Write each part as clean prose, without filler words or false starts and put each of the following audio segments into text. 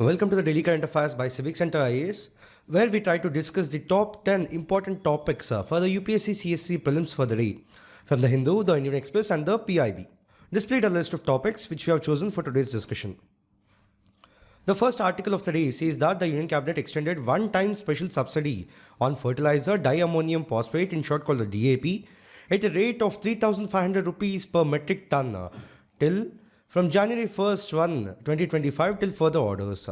Welcome to the Daily Current Affairs by Civic Center IAS, where we try to discuss the top 10 important topics for the UPSC CSE Prelims for the day from the Hindu, the Indian Express and the PIB. Displayed a list of topics which we have chosen for today's discussion. The first article of the day says that the Union Cabinet extended one-time special subsidy on fertilizer Diammonium phosphate, in short called the DAP, at a rate of 3,500 rupees per metric ton till from January 1st, 2025 till further orders.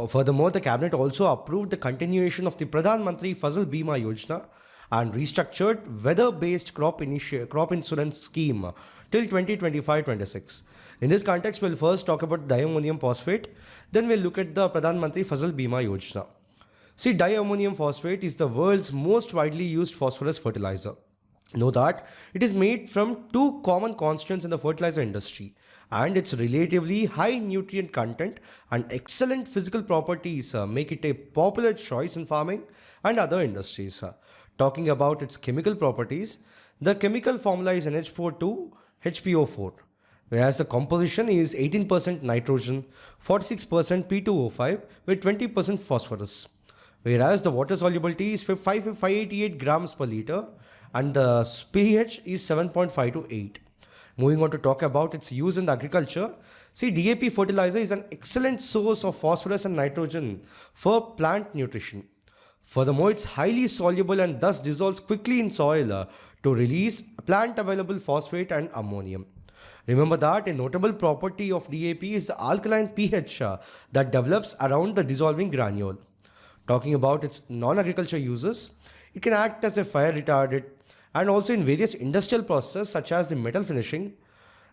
Furthermore, the Cabinet also approved the continuation of the Pradhan Mantri Fasal Bima Yojana and restructured weather-based crop insurance scheme till 2025-26. In this context, we'll first talk about diammonium phosphate, then we'll look at the Pradhan Mantri Fasal Bima Yojana. See, diammonium phosphate is the world's most widely used phosphorus fertilizer. Know that it is made from two common constituents in the fertilizer industry, and its relatively high nutrient content and excellent physical properties make it a popular choice in farming and other industries. Talking about its chemical properties, the chemical formula is NH4,2HPO4, whereas the composition is 18% nitrogen, 46% P2O5 with 20% phosphorus, whereas the water solubility is 588 grams per liter and the pH is 7.5 to 8. Moving on to talk about its use in the agriculture. See, DAP fertilizer is an excellent source of phosphorus and nitrogen for plant nutrition. Furthermore, it's highly soluble and thus dissolves quickly in soil to release plant available phosphate and ammonium. Remember that a notable property of DAP is the alkaline pH that develops around the dissolving granule. Talking about its non-agriculture uses, it can act as a fire retardant and also in various industrial processes such as the metal finishing,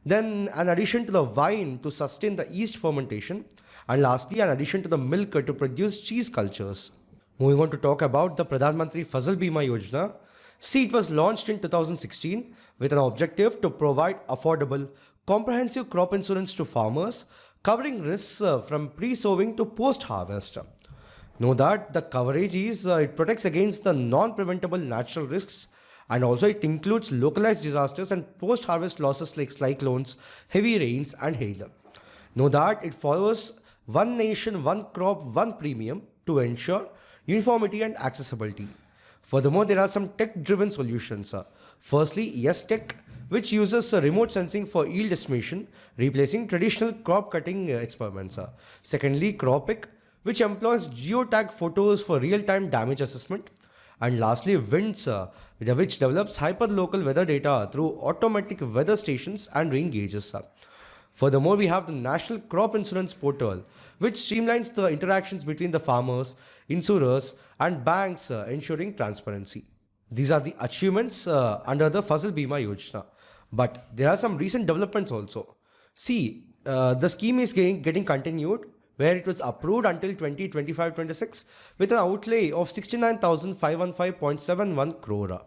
then an addition to the wine to sustain the yeast fermentation, and lastly an addition to the milk to produce cheese cultures. Moving on to talk about the Pradhan Mantri Fasal Bima Yojana. See, it was launched in 2016 with an objective to provide affordable, comprehensive crop insurance to farmers, covering risks from pre-sowing to post-harvest. Know that the coverage is, it protects against the non-preventable natural risks, and also it includes localized disasters and post-harvest losses like cyclones, heavy rains and hail. Know that it follows one nation, one crop, one premium to ensure uniformity and accessibility. Furthermore, there are some tech-driven solutions. Firstly, YesTech, which uses remote sensing for yield estimation, replacing traditional crop cutting experiments. Secondly, Cropic, which employs geotag photos for real-time damage assessment. And lastly, Winds, which develops hyperlocal weather data through automatic weather stations and rain gauges. Furthermore, we have the National Crop Insurance Portal, which streamlines the interactions between the farmers, insurers, and banks, ensuring transparency. These are the achievements under the Fasal Bima Yojana. But there are some recent developments also. See, the scheme is getting continued, where it was approved until 2025-26 with an outlay of 69,515.71 crore.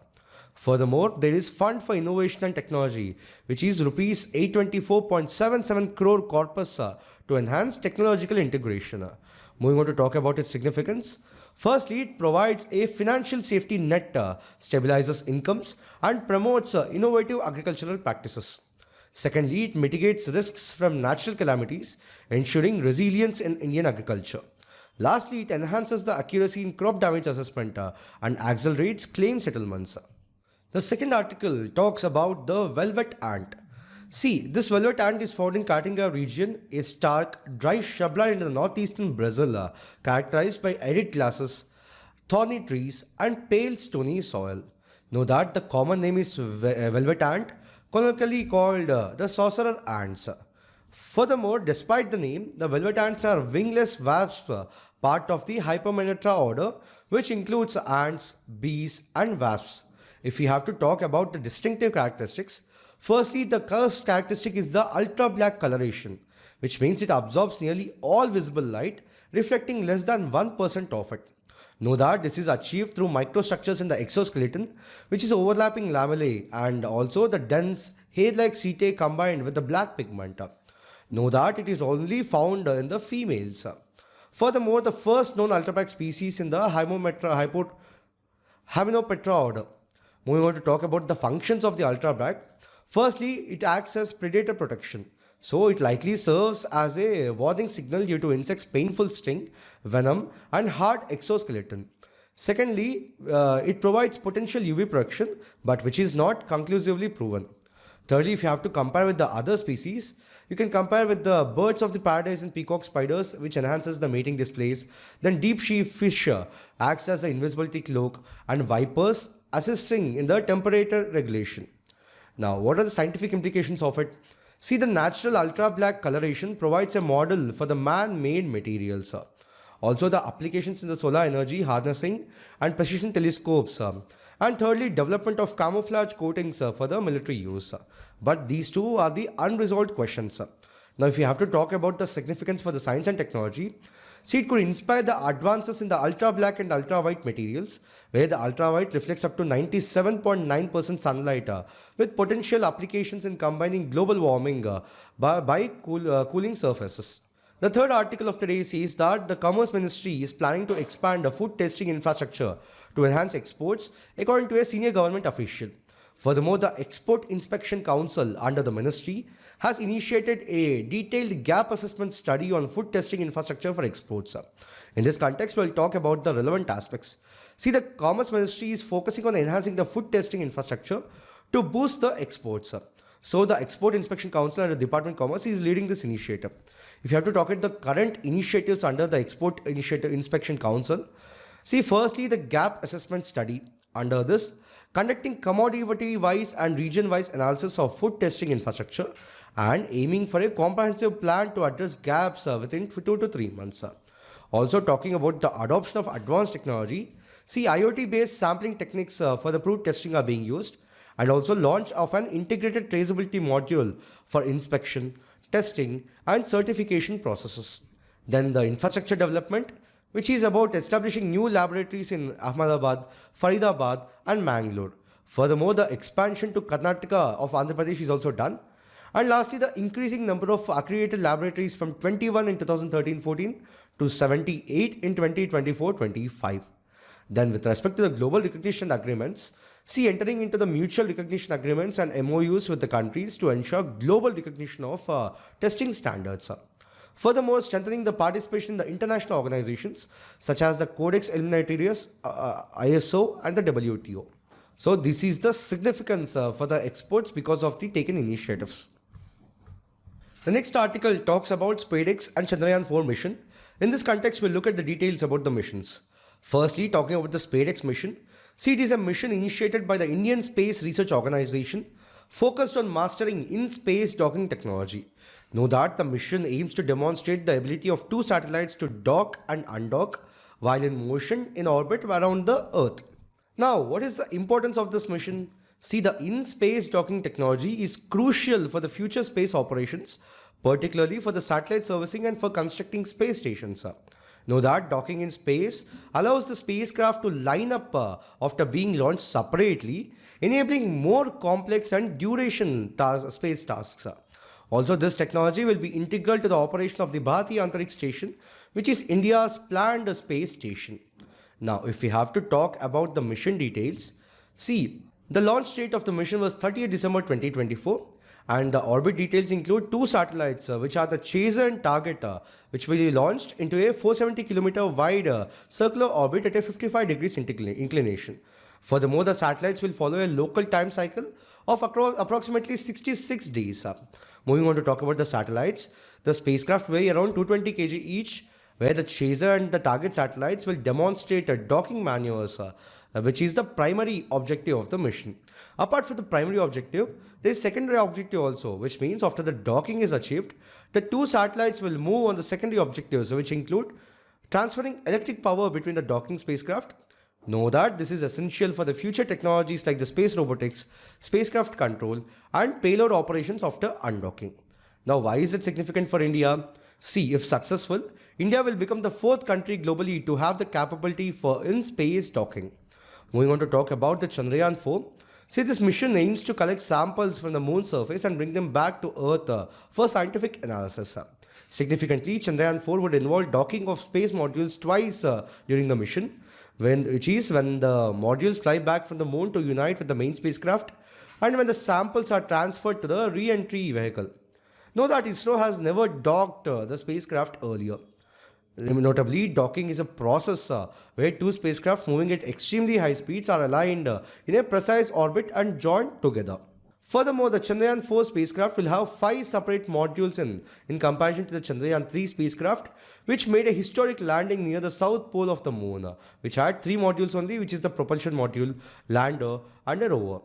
Furthermore, there is Fund for Innovation and Technology, which is rupees 824.77 crore corpus to enhance technological integration. Moving on to talk about its significance. Firstly, it provides a financial safety net, stabilizes incomes, and promotes innovative agricultural practices. Secondly, it mitigates risks from natural calamities, ensuring resilience in Indian agriculture. Lastly, it enhances the accuracy in crop damage assessment and accelerates claim settlements. The second article talks about the velvet ant. See, this velvet ant is found in Caatinga region, a stark, dry shrubland in the northeastern Brazil, characterized by arid grasses, thorny trees, and pale stony soil. Know that the common name is velvet ant, colloquially called the sorcerer ants. Furthermore, despite the name, the velvet ants are wingless wasps, part of the Hypermenetra order, which includes ants, bees, and wasps. If we have to talk about the distinctive characteristics, firstly, the first characteristic is the ultra black coloration, which means it absorbs nearly all visible light, reflecting less than 1% of it. Know that this is achieved through microstructures in the exoskeleton, which is overlapping lamellae, and also the dense hair-like setae combined with the black pigment. Know that it is only found in the females. Furthermore, the first known ultrablack species in the Hymenoptera order. Moving on to talk about the functions of the ultrablack. Firstly, it acts as predator protection. So it likely serves as a warning signal due to insects' painful sting, venom, and hard exoskeleton. Secondly, it provides potential UV protection, but which is not conclusively proven. Thirdly, if you have to compare with the other species, you can compare with the birds of the paradise and peacock spiders, which enhances the mating displays. Then deep sea fish acts as an invisibility cloak, and vipers assisting in the temperature regulation. Now, what are the scientific implications of it? See, the natural ultra black coloration provides a model for the man-made materials. Also, the applications in the solar energy harnessing and precision telescopes. And thirdly, development of camouflage coatings for the military use. But these two are the unresolved questions. Now, if you have to talk about the significance for the science and technology, see, it could inspire the advances in the ultra black and ultra white materials, where the ultra white reflects up to 97.9% sunlight, with potential applications in combining global warming by cooling surfaces. The third article of the day says that the Commerce Ministry is planning to expand the food testing infrastructure to enhance exports, according to a senior government official. Furthermore, the Export Inspection Council under the ministry has initiated a detailed gap assessment study on food testing infrastructure for exports. In this context, we'll talk about the relevant aspects. See, the Commerce Ministry is focusing on enhancing the food testing infrastructure to boost the exports. So the Export Inspection Council under the Department of Commerce is leading this initiative. If you have to talk about the current initiatives under the Export Initiative Inspection Council, see, firstly, the gap assessment study. Under this, conducting commodity-wise and region-wise analysis of food testing infrastructure and aiming for a comprehensive plan to address gaps within 2 to 3 months. Also talking about the adoption of advanced technology, see, IoT-based sampling techniques for the food testing are being used, and also launch of an integrated traceability module for inspection, testing, and certification processes. Then the infrastructure development, which is about establishing new laboratories in Ahmedabad, Faridabad, and Mangalore. Furthermore, the expansion to Karnataka of Andhra Pradesh is also done. And lastly, the increasing number of accredited laboratories from 21 in 2013-14 to 78 in 2024-25. Then with respect to the global recognition agreements, see, entering into the mutual recognition agreements and MOUs with the countries to ensure global recognition of testing standards. Furthermore, strengthening the participation in the international organizations such as the Codex Alimentarius, ISO, and the WTO. So this is the significance for the exports because of the taken initiatives. The next article talks about SpaDeX and Chandrayaan-4 mission. In this context, we'll look at the details about the missions. Firstly, talking about the SpaDeX mission. See, it is a mission initiated by the Indian Space Research Organization focused on mastering in-space docking technology. Know that the mission aims to demonstrate the ability of two satellites to dock and undock while in motion in orbit around the Earth. Now, what is the importance of this mission? See, the in-space docking technology is crucial for the future space operations, particularly for the satellite servicing and for constructing space stations. Know that docking in space allows the spacecraft to line up after being launched separately, enabling more complex and duration space tasks. Also, this technology will be integral to the operation of the Bharatiya Antariksh Station, which is India's planned space station. Now, if we have to talk about the mission details, see, the launch date of the mission was 30th December 2024, and the orbit details include two satellites, which are the Chaser and Target, which will be launched into a 470 km wide circular orbit at a 55 degrees inclination. Furthermore, the satellites will follow a local time cycle of approximately 66 days. Moving on to talk about the satellites, the spacecraft weigh around 220 kg each, where the Chaser and the Target satellites will demonstrate docking maneuvers, which is the primary objective of the mission. Apart from the primary objective, there is secondary objective also, which means after the docking is achieved, the two satellites will move on the secondary objectives, which include transferring electric power between the docking spacecraft. Know that this is essential for the future technologies like the space robotics, spacecraft control, and payload operations after undocking. Now, why is it significant for India? See, if successful, India will become the fourth country globally to have the capability for in-space docking. Moving on to talk about the Chandrayaan-4. See, this mission aims to collect samples from the moon's surface and bring them back to Earth for scientific analysis. Significantly, Chandrayaan-4 would involve docking of space modules twice during the mission, which is when the modules fly back from the moon to unite with the main spacecraft and when the samples are transferred to the re-entry vehicle. Know that ISRO has never docked the spacecraft earlier. Notably, docking is a process where two spacecraft moving at extremely high speeds are aligned in a precise orbit and joined together. Furthermore, the Chandrayaan 4 spacecraft will have 5 separate modules in comparison to the Chandrayaan 3 spacecraft, which made a historic landing near the south pole of the moon, which had 3 modules only, which is the propulsion module, lander, and a rover.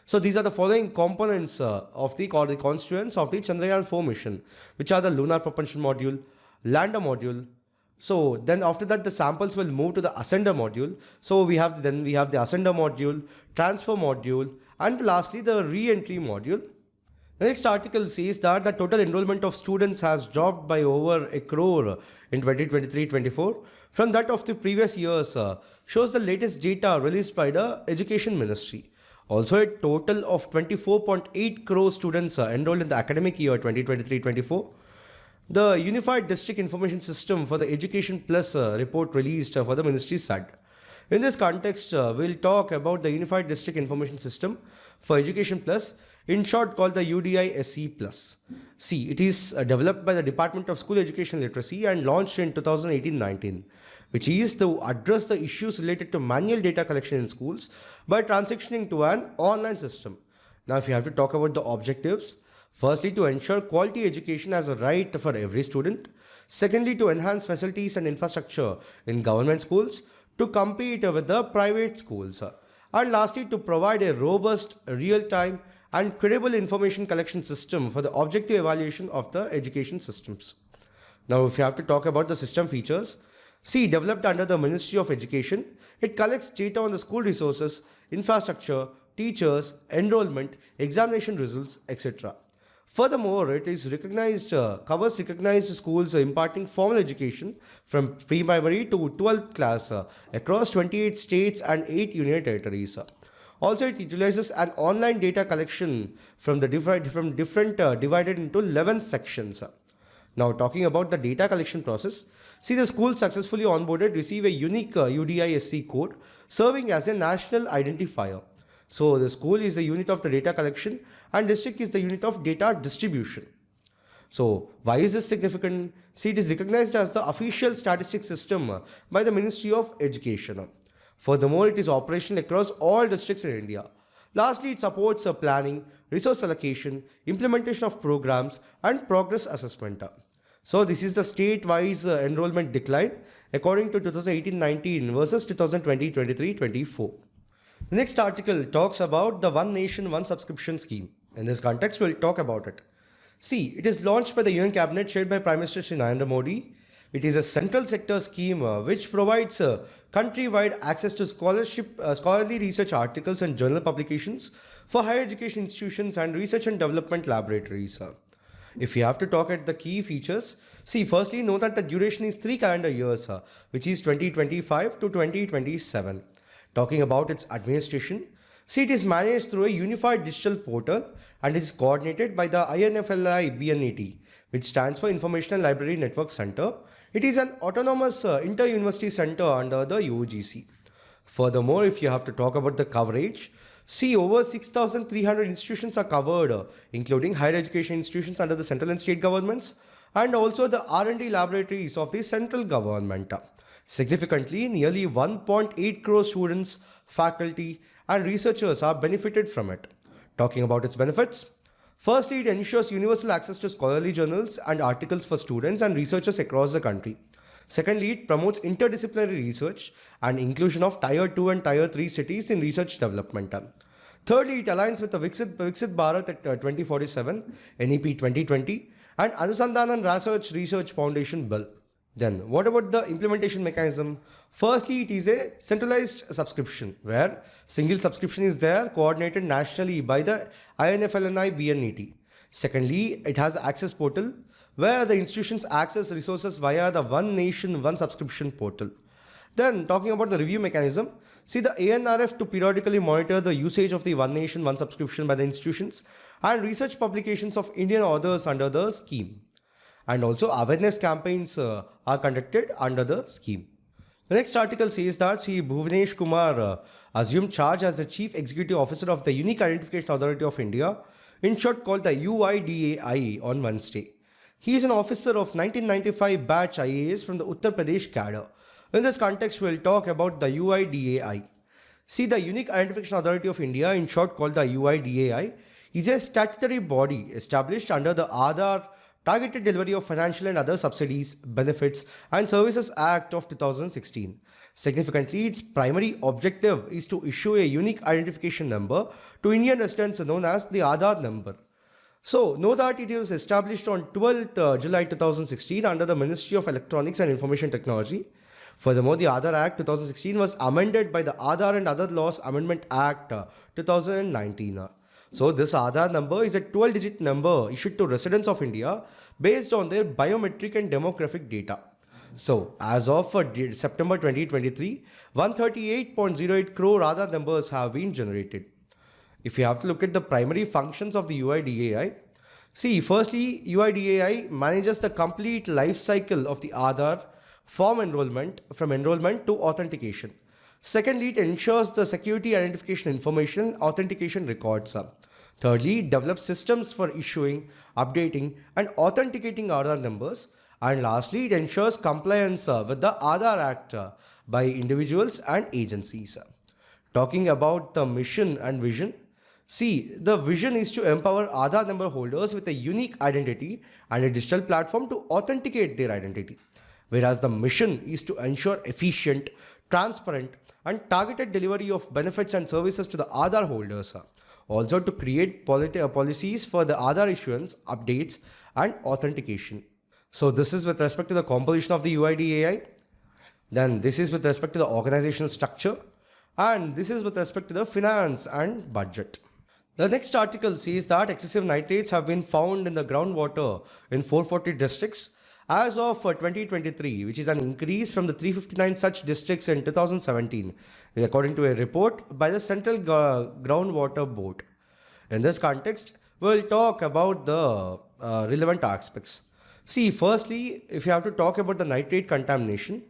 So these are the following components of the constituents of the Chandrayaan 4 mission, which are the lunar propulsion module, lander module. So then after that the samples will move to the ascender module. So we have the ascender module, transfer module, and lastly the re-entry module. The next article says that the total enrollment of students has dropped by over a crore in 2023-24 from that of the previous years, shows the latest data released by the Education Ministry. Also, a total of 24.8 crore students enrolled in the academic year 2023-24. The Unified District Information System for the Education Plus report released for the ministry said. In this context, we'll talk about the Unified District Information System for Education Plus, in short called the UDISE Plus. See, it is developed by the Department of School Education Literacy and launched in 2018-19. Which is to address the issues related to manual data collection in schools by transitioning to an online system. Now, if you have to talk about the objectives, firstly, to ensure quality education as a right for every student. Secondly, to enhance facilities and infrastructure in government schools to compete with the private schools. And lastly, to provide a robust, real-time and credible information collection system for the objective evaluation of the education systems. Now, if you have to talk about the system features, see, developed under the Ministry of Education, it collects data on the school resources, infrastructure, teachers, enrollment, examination results, etc. Furthermore, it is covers recognized schools imparting formal education from pre-primary to 12th class across 28 states and 8 union territories. Also, it utilizes an online data collection from different divided into 11 sections. Now, talking about the data collection process, see, the school successfully onboarded receive a unique UDISE code serving as a national identifier. So, the school is the unit of the data collection and district is the unit of data distribution. So, why is this significant? See, it is recognized as the official statistics system by the Ministry of Education. Furthermore, it is operational across all districts in India. Lastly, it supports planning, resource allocation, implementation of programs, and progress assessment. So this is the state-wise enrollment decline according to 2018-19 versus 2020-23-24. The next article talks about the One Nation, One Subscription scheme. In this context, we'll talk about it. See, it is launched by the UN Cabinet chaired by Prime Minister Shri Narendra Modi. It is a central sector scheme which provides country-wide access to scholarly research articles and journal publications for higher education institutions and research and development laboratories. If you have to talk at the key features, see, firstly, note that the duration is 3 calendar years, which is 2025 to 2027. Talking about its administration, see, it is managed through a unified digital portal and is coordinated by the INFLI BNET, which stands for Informational Library Network Center. It is an autonomous inter-university center under the UGC. Furthermore, if you have to talk about the coverage, see, over 6,300 institutions are covered, including higher education institutions under the central and state governments, and also the R&D laboratories of the central government. Significantly, nearly 1.8 crore students, faculty, and researchers are benefited from it. Talking about its benefits, firstly, it ensures universal access to scholarly journals and articles for students and researchers across the country. Secondly, it promotes interdisciplinary research and inclusion of Tier 2 and Tier 3 cities in research development. Thirdly, it aligns with the Viksit Bharat at 2047, NEP 2020, and Anusandhan and Research Foundation Bill. Then, what about the implementation mechanism? Firstly, it is a centralized subscription where single subscription is there coordinated nationally by the INFLNI BNET. Secondly, it has access portal where the institutions access resources via the One Nation, One Subscription portal. Then, talking about the review mechanism, see, the ANRF to periodically monitor the usage of the One Nation, One Subscription by the institutions and research publications of Indian authors under the scheme. And also awareness campaigns are conducted under the scheme. The next article says that Sri Bhuvanesh Kumar assumed charge as the Chief Executive Officer of the Unique Identification Authority of India in short called the UIDAI, on Wednesday. He is an officer of 1995 batch IAS from the Uttar Pradesh cadre. In this context, we will talk about the UIDAI. See, the Unique Identification Authority of India, in short called the UIDAI, is a statutory body established under the Aadhaar Targeted Delivery of Financial and Other Subsidies, Benefits and Services Act of 2016. Significantly, its primary objective is to issue a unique identification number to Indian residents known as the Aadhaar number. So, know that it was established on 12th July 2016 under the Ministry of Electronics and Information Technology. Furthermore, the Aadhaar Act 2016 was amended by the Aadhaar and Other Laws Amendment Act 2019. So, this Aadhaar number is a 12-digit number issued to residents of India based on their biometric and demographic data. So, as of September 2023, 138.08 crore Aadhaar numbers have been generated. If you have to look at the primary functions of the UIDAI, see, firstly, UIDAI manages the complete life cycle of the Aadhaar from enrollment to authentication. Secondly, it ensures the security identification information authentication records. Thirdly, it develops systems for issuing, updating and authenticating Aadhaar numbers. And lastly, it ensures compliance with the Aadhaar Act by individuals and agencies. Talking about the mission and vision, see, the vision is to empower Aadhaar number holders with a unique identity and a digital platform to authenticate their identity. Whereas the mission is to ensure efficient, transparent and targeted delivery of benefits and services to the Aadhaar holders. Also to create policies for the Aadhaar issuance, updates and authentication. So this is with respect to the composition of the UIDAI. Then this is with respect to the organizational structure. And this is with respect to the finance and budget. The next article says that excessive nitrates have been found in the groundwater in 440 districts as of 2023, which is an increase from the 359 such districts in 2017, according to a report by the Central Groundwater Board. In this context, we will talk about the relevant aspects. See, firstly, if you have to talk about the nitrate contamination,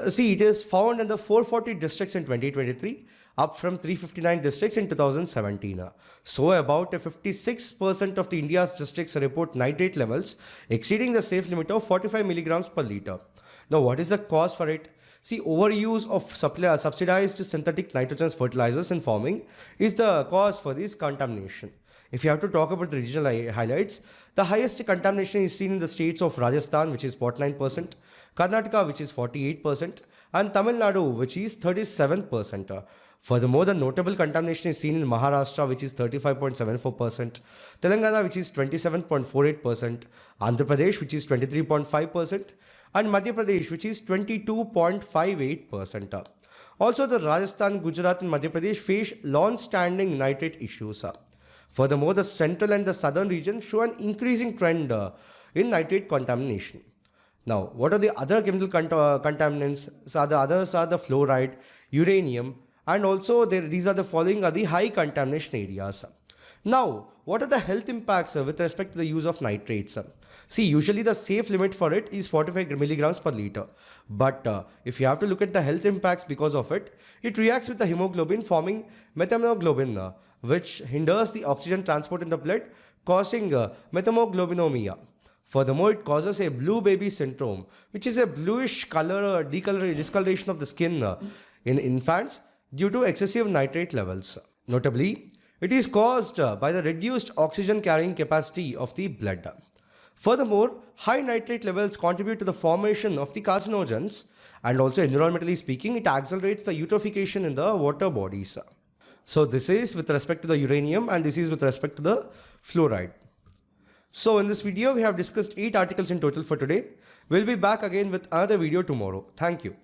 see, it is found in the 440 districts in 2023, up from 359 districts in 2017. So, about 56% of the India's districts report nitrate levels exceeding the safe limit of 45 milligrams per liter. Now, what is the cause for it? See, overuse of subsidized synthetic nitrogen fertilizers in farming is the cause for this contamination. If you have to talk about the regional highlights, the highest contamination is seen in the states of Rajasthan, which is 49%, Karnataka, which is 48%, and Tamil Nadu, which is 37%. Furthermore, the notable contamination is seen in Maharashtra, which is 35.74%, Telangana, which is 27.48%, Andhra Pradesh, which is 23.5%, and Madhya Pradesh, which is 22.58%. Also, the Rajasthan, Gujarat, and Madhya Pradesh face long-standing nitrate issues. Furthermore, the central and the southern region show an increasing trend in nitrate contamination. Now, what are the other chemical contaminants? So the others are the fluoride, uranium, and also these are the following are the high contamination areas. Now, what are the health impacts with respect to the use of nitrates? See, usually the safe limit for it is 45 milligrams per liter. But if you have to look at the health impacts because of it, it reacts with the hemoglobin forming methemoglobin, which hinders the oxygen transport in the blood, causing methemoglobinemia. Furthermore, it causes a blue baby syndrome, which is a bluish color discoloration of the skin in infants due to excessive nitrate levels. Notably, it is caused by the reduced oxygen carrying capacity of the blood. Furthermore, high nitrate levels contribute to the formation of the carcinogens, and also environmentally speaking, it accelerates the eutrophication in the water bodies. So this is with respect to the uranium and this is with respect to the fluoride. So in this video, we have discussed 8 articles in total for today. We'll be back again with another video tomorrow. Thank you.